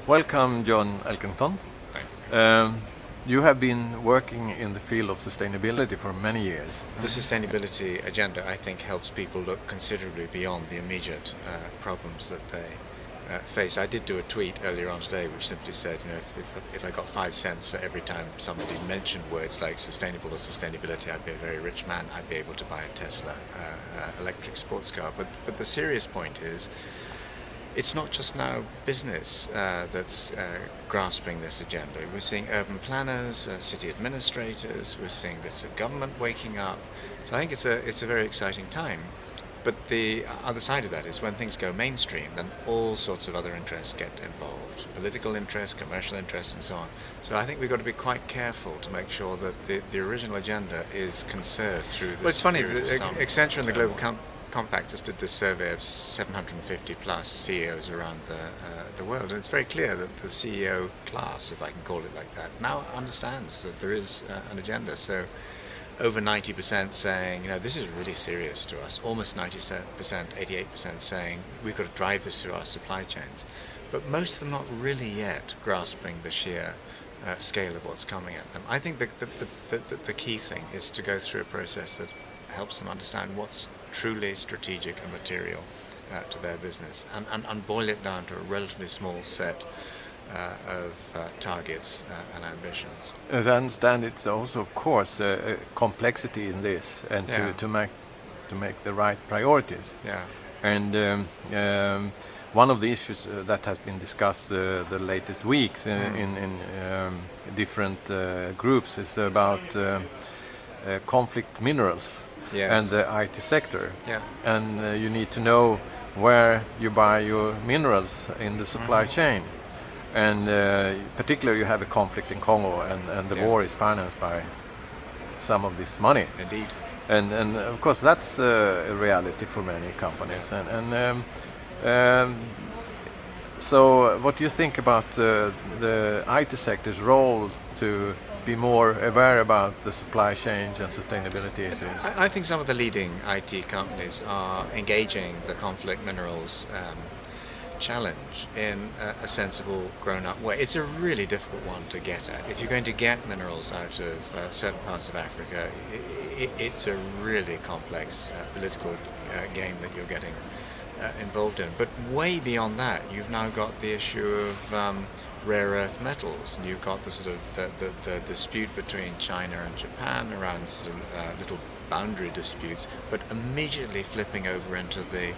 Welcome, John Elkington. Thanks. You have been working in the field of sustainability for many years. The sustainability agenda, I think, helps people look considerably beyond the immediate problems that they face. I did do a tweet earlier on today which simply said, if I got 5 cents for every time somebody mentioned words like sustainable or sustainability, I'd be a very rich man. I'd be able to buy a Tesla electric sports car. But the serious point is, it's not just now business that's grasping this agenda. We're seeing urban planners, city administrators, we're seeing bits of government waking up. So I think it's a very exciting time. But the other side of that is when things go mainstream, then all sorts of other interests get involved. Political interests, commercial interests, and so on. So I think we've got to be quite careful to make sure that the original agenda is conserved through this. Well, it's funny, Accenture and the Global Compact just did this survey of 750 plus CEOs around the world, and it's very clear that the CEO class, if I can call it like that, now understands that there is an agenda. So over 90% saying, this is really serious to us. Almost 90%, 88% saying we've got to drive this through our supply chains. But most of them not really yet grasping the sheer scale of what's coming at them. I think the key thing is to go through a process that helps them understand what's truly strategic and material to their business, and boil it down to a relatively small set of targets and ambitions. As I understand, it's also, of course, a complexity in this, and to make the right priorities. Yeah. And one of the issues that has been discussed the latest weeks in different groups is about conflict minerals. Yes. And the IT sector. Yeah. And you need to know where you buy your minerals in the supply chain. And particularly you have a conflict in Congo, and the war is financed by some of this money. Indeed. And of course that's a reality for many companies. So what do you think about the IT sector's role to be more aware about the supply chains and sustainability issues? I think some of the leading IT companies are engaging the conflict minerals challenge in a sensible, grown-up way. It's a really difficult one to get at. If you're going to get minerals out of certain parts of Africa, it's a really complex political game that you're getting involved in. But way beyond that, you've now got the issue of rare earth metals, and you've got the sort of the dispute between China and Japan around sort of little boundary disputes, but immediately flipping over into the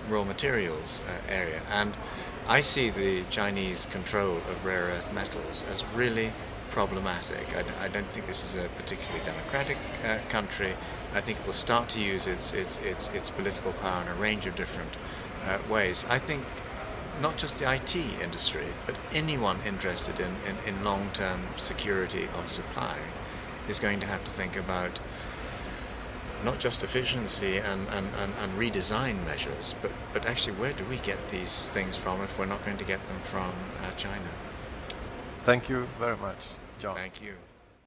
raw materials area. And I see the Chinese control of rare earth metals as really problematic. I don't think this is a particularly democratic country. I think it will start to use its political power in a range of different ways. I think not just the IT industry, but anyone interested in long-term security of supply is going to have to think about not just efficiency and redesign measures, but actually where do we get these things from if we're not going to get them from China? Thank you very much, John. Thank you.